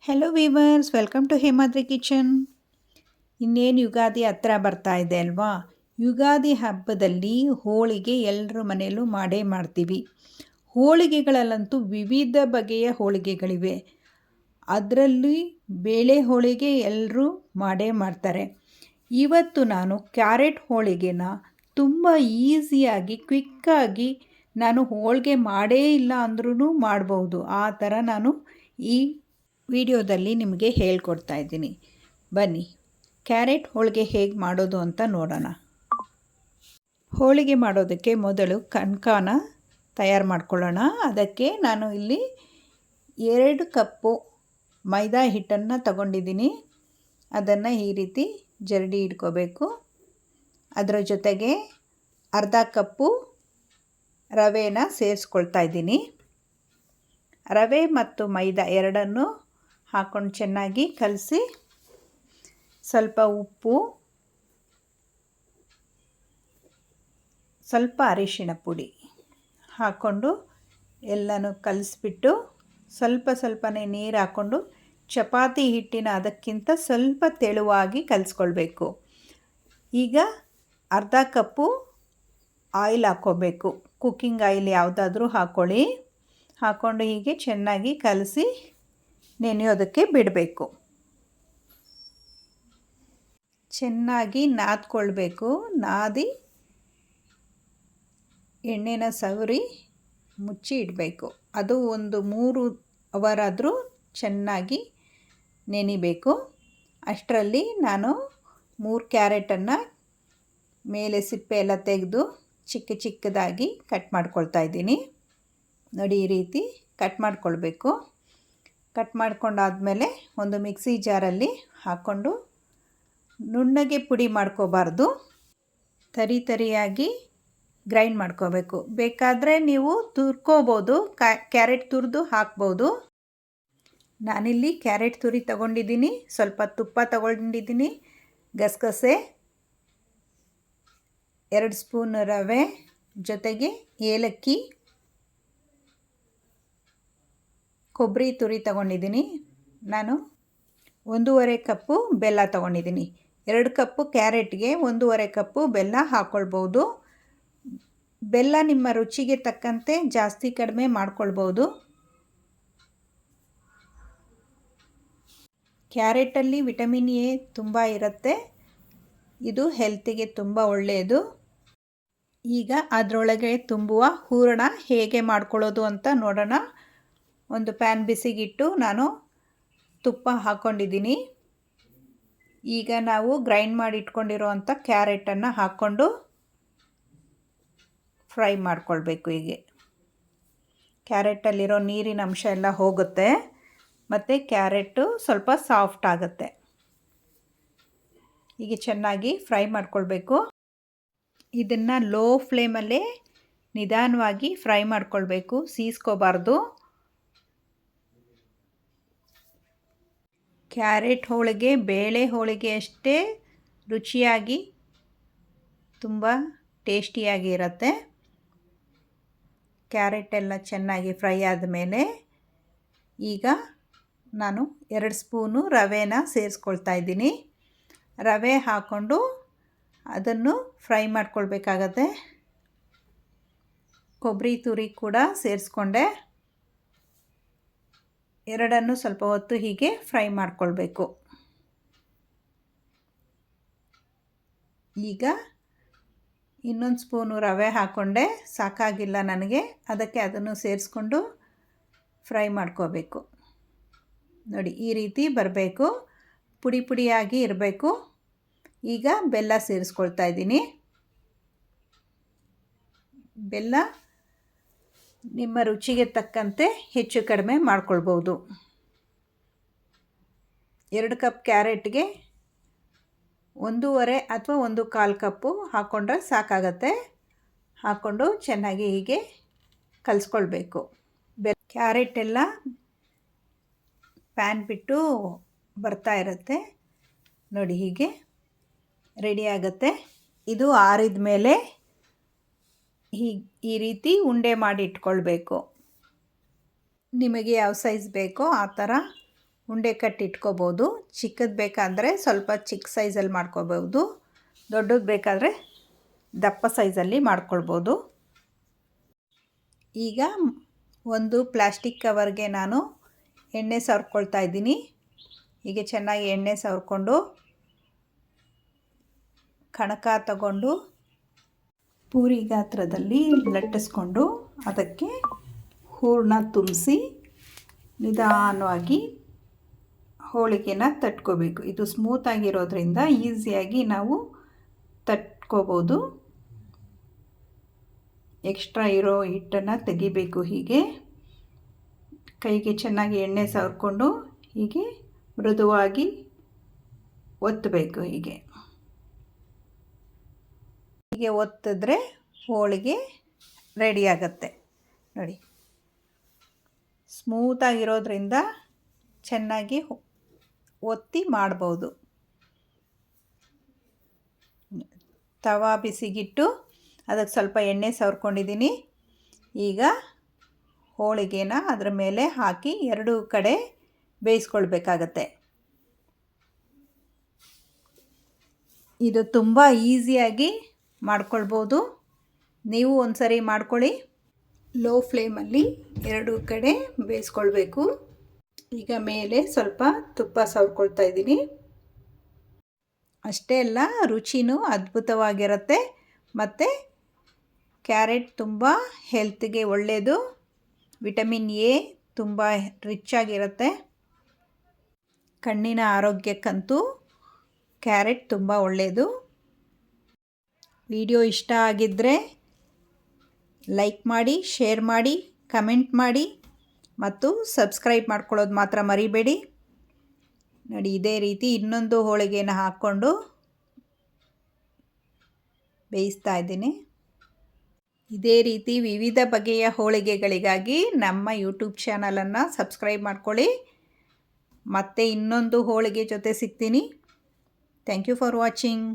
Hello viewers, welcome to Hemadri kitchen. ಇನ್ನೇನು ಯುಗಾದಿ ಹತ್ರ ಬರ್ತಾ ಇದೆ ಅಲ್ವಾ? ಯುಗಾದಿ ಹಬ್ಬದಲ್ಲಿ ಹೋಳಿಗೆ ಎಲ್ಲರ ಮನೆಯಲ್ಲೂ ಮಾಡೇ ಮಾಡ್ತೀವಿ. ಹೋಳಿಗೆಗಳಲ್ಲಂತೂ ವಿವಿಧ ಬಗೆಯ ಹೋಳಿಗೆಗಳಿವೆ. ಅದರಲ್ಲಿ ಬೇಳೆ ಹೋಳಿಗೆ ಎಲ್ಲರೂ ಮಾಡೇ ಮಾಡ್ತಾರೆ. ಇವತ್ತು ನಾನು ಕ್ಯಾರೆಟ್ ಹೋಳಿಗೆನ ತುಂಬ ಈಸಿಯಾಗಿ ಕ್ವಿಕ್ಕಾಗಿ ನಾನು ಹೋಳಿಗೆ ಮಾಡೇ ಇಲ್ಲ ಅಂದ್ರೂ ಮಾಡ್ಬೋದು. ಆ ಥರ ನಾನು ಈ ವಿಡಿಯೋದಲ್ಲಿ ನಿಮಗೆ ಹೇಳ್ಕೊಡ್ತಾ ಇದ್ದೀನಿ. ಬನ್ನಿ, ಕ್ಯಾರೆಟ್ ಹೋಳಿಗೆ ಹೇಗೆ ಮಾಡೋದು ಅಂತ ನೋಡೋಣ. ಹೋಳಿಗೆ ಮಾಡೋದಕ್ಕೆ ಮೊದಲು ಕಣಕನ ತಯಾರು ಮಾಡ್ಕೊಳ್ಳೋಣ. ಅದಕ್ಕೆ ನಾನು ಇಲ್ಲಿ 2 ಕಪ್ಪು ಮೈದಾ ಹಿಟ್ಟನ್ನು ತಗೊಂಡಿದ್ದೀನಿ. ಅದನ್ನು ಈ ರೀತಿ ಜರಡಿ ಇಟ್ಕೋಬೇಕು. ಅದರ ಜೊತೆಗೆ ಅರ್ಧ ಕಪ್ಪು ರವೆನ ಸೇರಿಸ್ಕೊಳ್ತಾ ಇದ್ದೀನಿ. ರವೆ ಮತ್ತು ಮೈದಾ ಎರಡನ್ನು ಹಾಕ್ಕೊಂಡು ಚೆನ್ನಾಗಿ ಕಲಸಿ, ಸ್ವಲ್ಪ ಉಪ್ಪು, ಸ್ವಲ್ಪ ಅರಿಶಿಣ ಪುಡಿ ಹಾಕ್ಕೊಂಡು ಎಲ್ಲನೂ ಕಲಿಸ್ಬಿಟ್ಟು ಸ್ವಲ್ಪನೇ ನೀರು ಹಾಕ್ಕೊಂಡು ಚಪಾತಿ ಹಿಟ್ಟಿನ ಅದಕ್ಕಿಂತ ಸ್ವಲ್ಪ ತೆಳುವಾಗಿ ಕಲಿಸ್ಕೊಳ್ಬೇಕು. ಈಗ ಅರ್ಧ ಕಪ್ಪು ಆಯಿಲ್ ಹಾಕ್ಕೋಬೇಕು. ಕುಕ್ಕಿಂಗ್ ಆಯಿಲ್ ಯಾವುದಾದ್ರೂ ಹಾಕ್ಕೊಳ್ಳಿ. ಹಾಕ್ಕೊಂಡು ಹೀಗೆ ಚೆನ್ನಾಗಿ ಕಲಸಿ ನೆನೆಯೋದಕ್ಕೆ ಬಿಡಬೇಕು. ಚೆನ್ನಾಗಿ ನಾದ್ಕೊಳ್ಬೇಕು. ನಾದಿ ಎಣ್ಣೆನ ಸವರಿ ಮುಚ್ಚಿ ಇಡಬೇಕು. ಅದು ಒಂದು 3 ಅವರಾದರೂ ಚೆನ್ನಾಗಿ ನೆನಿಬೇಕು. ಅಷ್ಟರಲ್ಲಿ ನಾನು 3 ಕ್ಯಾರೆಟನ್ನು ಮೇಲೆ ಸಿಪ್ಪೆ ಎಲ್ಲ ತೆಗೆದು ಚಿಕ್ಕದಾಗಿ ಕಟ್ ಮಾಡ್ಕೊಳ್ತಾ ಇದ್ದೀನಿ. ನೋಡಿ, ಈ ರೀತಿ ಕಟ್ ಮಾಡ್ಕೊಳ್ಬೇಕು. ಕಟ್ ಮಾಡ್ಕೊಂಡಾದಮೇಲೆ ಒಂದು ಮಿಕ್ಸಿ ಜಾರಲ್ಲಿ ಹಾಕ್ಕೊಂಡು ನುಣ್ಣಗೆ ಪುಡಿ ಮಾಡ್ಕೋಬಾರ್ದು, ತರಿಯಾಗಿ ಗ್ರೈಂಡ್ ಮಾಡ್ಕೋಬೇಕು. ಬೇಕಾದರೆ ನೀವು ತುರ್ಕೋಬೋದು, ಕ್ಯಾರೆಟ್ ತುರಿದು ಹಾಕ್ಬೋದು. ನಾನಿಲ್ಲಿ ಕ್ಯಾರೆಟ್ ತುರಿ ತಗೊಂಡಿದ್ದೀನಿ, ಸ್ವಲ್ಪ ತುಪ್ಪ ತಗೊಂಡಿದ್ದೀನಿ, ಗಸಗಸೆ, 2 ಸ್ಪೂನ್ ರವೆ, ಜೊತೆಗೆ ಏಲಕ್ಕಿ, ಕೊಬ್ಬರಿ ತುರಿ ತಗೊಂಡಿದ್ದೀನಿ. ನಾನು 1.5 ಕಪ್ಪು ಬೆಲ್ಲ ತಗೊಂಡಿದ್ದೀನಿ. 2 ಕಪ್ಪು ಕ್ಯಾರೆಟ್ಗೆ 1.5 ಕಪ್ಪು ಬೆಲ್ಲ ಹಾಕ್ಕೊಳ್ಬೋದು. ಬೆಲ್ಲ ನಿಮ್ಮ ರುಚಿಗೆ ತಕ್ಕಂತೆ ಜಾಸ್ತಿ ಕಡಿಮೆ ಮಾಡ್ಕೊಳ್ಬೋದು. ಕ್ಯಾರೆಟಲ್ಲಿ ವಿಟಮಿನ್ ಎ ತುಂಬ ಇರುತ್ತೆ. ಇದು ಹೆಲ್ತಿಗೆ ತುಂಬ ಒಳ್ಳೆಯದು. ಈಗ ಅದರೊಳಗೆ ತುಂಬುವ ಹೂರಣ ಹೇಗೆ ಮಾಡ್ಕೊಳ್ಳೋದು ಅಂತ ನೋಡೋಣ. ಒಂದು ಪ್ಯಾನ್ ಬಿಸಿಗಿಟ್ಟು ನಾನು ತುಪ್ಪ ಹಾಕ್ಕೊಂಡಿದ್ದೀನಿ. ಈಗ ನಾವು ಗ್ರೈಂಡ್ ಮಾಡಿ ಇಟ್ಕೊಂಡಿರೋವಂಥ ಕ್ಯಾರೆಟನ್ನು ಹಾಕ್ಕೊಂಡು ಫ್ರೈ ಮಾಡ್ಕೊಳ್ಬೇಕು. ಹೀಗೆ ಕ್ಯಾರೆಟಲ್ಲಿರೋ ನೀರಿನ ಅಂಶ ಎಲ್ಲ ಹೋಗುತ್ತೆ ಮತ್ತು ಕ್ಯಾರೆಟು ಸ್ವಲ್ಪ ಸಾಫ್ಟ್ ಆಗುತ್ತೆ. ಹೀಗೆ ಚೆನ್ನಾಗಿ ಫ್ರೈ ಮಾಡ್ಕೊಳ್ಬೇಕು. ಇದನ್ನು ಲೋ ಫ್ಲೇಮಲ್ಲೇ ನಿಧಾನವಾಗಿ ಫ್ರೈ ಮಾಡ್ಕೊಳ್ಬೇಕು, ಸೀಸ್ಕೋಬಾರ್ದು. ಕ್ಯಾರೆಟ್ ಹೋಳಿಗೆ ಬೇಳೆ ಹೋಳಿಗೆ ಅಷ್ಟೇ ರುಚಿಯಾಗಿ ತುಂಬ ಟೇಸ್ಟಿಯಾಗಿ ಇರುತ್ತೆ. ಕ್ಯಾರೆಟ್ ಎಲ್ಲ ಚೆನ್ನಾಗಿ ಫ್ರೈ ಆದಮೇಲೆ ಈಗ ನಾನು 2 ಸ್ಪೂನು ರವೆನ ಸೇರಿಸ್ಕೊಳ್ತಾ ಇದ್ದೀನಿ. ರವೆ ಹಾಕ್ಕೊಂಡು ಅದನ್ನು ಫ್ರೈ ಮಾಡ್ಕೊಳ್ಬೇಕಾಗತ್ತೆ. ಕೊಬ್ಬರಿ ತುರಿ ಕೂಡ ಸೇರಿಸ್ಕೊಂಡೆ. ಎರಡನ್ನು ಸ್ವಲ್ಪ ಹೊತ್ತು ಹೀಗೆ ಫ್ರೈ ಮಾಡ್ಕೊಳ್ಬೇಕು. ಈಗ ಇನ್ನೊಂದು ಸ್ಪೂನು ರವೆ ಹಾಕ್ಕೊಂಡೆ, ಸಾಕಾಗಿಲ್ಲ ನನಗೆ, ಅದಕ್ಕೆ ಅದನ್ನು ಸೇರಿಸ್ಕೊಂಡು ಫ್ರೈ ಮಾಡ್ಕೋಬೇಕು. ನೋಡಿ, ಈ ರೀತಿ ಬರಬೇಕು, ಪುಡಿಯಾಗಿ ಇರಬೇಕು. ಈಗ ಬೆಲ್ಲ ಸೇರಿಸ್ಕೊಳ್ತಾ ಇದ್ದೀನಿ. ಬೆಲ್ಲ ನಿಮ್ಮ ರುಚಿಗೆ ತಕ್ಕಂತೆ ಹೆಚ್ಚು ಕಡಿಮೆ ಮಾಡ್ಕೊಳ್ಬೋದು. 2 ಕಪ್ ಕ್ಯಾರೆಟ್ಗೆ 1.5 ಅಥವಾ 1/4 ಕಪ್ಪು ಹಾಕ್ಕೊಂಡ್ರೆ ಸಾಕಾಗತ್ತೆ. ಹಾಕ್ಕೊಂಡು ಚೆನ್ನಾಗಿ ಹೀಗೆ ಕಲಿಸ್ಕೊಳ್ಬೇಕು. ಕ್ಯಾರೆಟ್ ಎಲ್ಲ ಪ್ಯಾನ್ ಬಿಟ್ಟು ಬರ್ತಾ ಇರುತ್ತೆ. ನೋಡಿ, ಹೀಗೆ ರೆಡಿ ಆಗುತ್ತೆ. ಇದು ಆರಿದ ಮೇಲೆ ಈ ರೀತಿ ಉಂಡೆ ಮಾಡಿ ಇಟ್ಕೊಳ್ಬೇಕು. ನಿಮಗೆ ಯಾವ ಸೈಜ್ ಬೇಕೋ ಆ ಥರ ಉಂಡೆ ಕಟ್ಟಿಟ್ಕೋಬೋದು. ಚಿಕ್ಕದು ಬೇಕಾದರೆ ಸ್ವಲ್ಪ ಚಿಕ್ಕ ಸೈಜಲ್ಲಿ ಮಾಡ್ಕೋಬೋದು, ದೊಡ್ಡದು ಬೇಕಾದರೆ ದಪ್ಪ ಸೈಜಲ್ಲಿ ಮಾಡ್ಕೊಳ್ಬೋದು. ಈಗ ಒಂದು ಪ್ಲಾಸ್ಟಿಕ್ ಕವರ್ಗೆ ನಾನು ಎಣ್ಣೆ ಸವರ್ಕೊಳ್ತಾ ಇದ್ದೀನಿ. ಹೀಗೆ ಚೆನ್ನಾಗಿ ಎಣ್ಣೆ ಸವರ್ಕೊಂಡು ಕಣಕ ತಗೊಂಡು ಪೂರಿ ಗಾತ್ರದಲ್ಲಿ ಲಟ್ಟಿಸ್ಕೊಂಡು ಅದಕ್ಕೆ ಹೂರಣ ತುಂಬಿಸಿ ನಿಧಾನವಾಗಿ ಹೋಳಿಗೆನ ತಟ್ಕೋಬೇಕು. ಇದು ಸ್ಮೂತಾಗಿರೋದ್ರಿಂದ ಈಸಿಯಾಗಿ ನಾವು ತಟ್ಕೋಬೋದು. ಎಕ್ಸ್ಟ್ರಾ ಇರೋ ಹಿಟ್ಟನ್ನು ತೆಗಿಬೇಕು. ಹೀಗೆ ಕೈಗೆ ಚೆನ್ನಾಗಿ ಎಣ್ಣೆ ಸವರ್ಕೊಂಡು ಹೀಗೆ ಮೃದುವಾಗಿ ಒತ್ತಬೇಕು. ಹೀಗೆ ಒತ್ತಿದ್ರೆ ಹೋಳಿಗೆ ರೆಡಿ ಆಗುತ್ತೆ. ನೋಡಿ, ಸ್ಮೂತಾಗಿರೋದ್ರಿಂದ ಚೆನ್ನಾಗಿ ಒತ್ತಿ ಮಾಡ್ಬೋದು. ತವಾ ಬಿಸಿಗಿಟ್ಟು ಅದಕ್ಕೆ ಸ್ವಲ್ಪ ಎಣ್ಣೆ ಸವರ್ಕೊಂಡಿದ್ದೀನಿ. ಈಗ ಹೋಳಿಗೆನ ಅದರ ಮೇಲೆ ಹಾಕಿ ಎರಡೂ ಕಡೆ ಬೇಯಿಸ್ಕೊಳ್ಬೇಕಾಗತ್ತೆ. ಇದು ತುಂಬ ಈಸಿಯಾಗಿ ಮಾಡ್ಕೊಳ್ಬೋದು. ನೀವು ಒಂದು ಸರಿ ಮಾಡ್ಕೊಳ್ಳಿ. ಲೋ ಫ್ಲೇಮಲ್ಲಿ ಎರಡೂ ಕಡೆ ಬೇಯಿಸ್ಕೊಳ್ಬೇಕು. ಈಗ ಮೇಲೆ ಸ್ವಲ್ಪ ತುಪ್ಪ ಸವರ್ಕೊಳ್ತಾ ಇದ್ದೀನಿ. ಅಷ್ಟೇ ಅಲ್ಲ, ರುಚಿನೂ ಅದ್ಭುತವಾಗಿರುತ್ತೆ. ಮತ್ತು ಕ್ಯಾರೆಟ್ ತುಂಬ ಹೆಲ್ತ್ಗೆ ಒಳ್ಳೆಯದು. ವಿಟಮಿನ್ ಎ ತುಂಬ ರಿಚ್ ಆಗಿರುತ್ತೆ. ಕಣ್ಣಿನ ಆರೋಗ್ಯಕ್ಕಂತೂ ಕ್ಯಾರೆಟ್ ತುಂಬ ಒಳ್ಳೆಯದು. ವಿಡಿಯೋ ಇಷ್ಟ ಆಗಿದ್ದರೆ ಲೈಕ್ ಮಾಡಿ, ಶೇರ್ ಮಾಡಿ, ಕಮೆಂಟ್ ಮಾಡಿ ಮತ್ತು ಸಬ್ಸ್ಕ್ರೈಬ್ ಮಾಡ್ಕೊಳ್ಳೋದು ಮಾತ್ರ ಮರಿಬೇಡಿ. ನೋಡಿ, ಇದೇ ರೀತಿ ಇನ್ನೊಂದು ಹೋಳಿಗೆನ ಹಾಕ್ಕೊಂಡು ಬೇಯಿಸ್ತಾ ಇದ್ದೀನಿ. ಇದೇ ರೀತಿ ವಿವಿಧ ಬಗೆಯ ಹೋಳಿಗೆಗಳಿಗಾಗಿ ನಮ್ಮ ಯೂಟ್ಯೂಬ್ ಚಾನಲನ್ನು ಸಬ್ಸ್ಕ್ರೈಬ್ ಮಾಡ್ಕೊಳ್ಳಿ. ಮತ್ತೆ ಇನ್ನೊಂದು ಹೋಳಿಗೆ ಜೊತೆ ಸಿಗ್ತೀನಿ. Thank you for watching.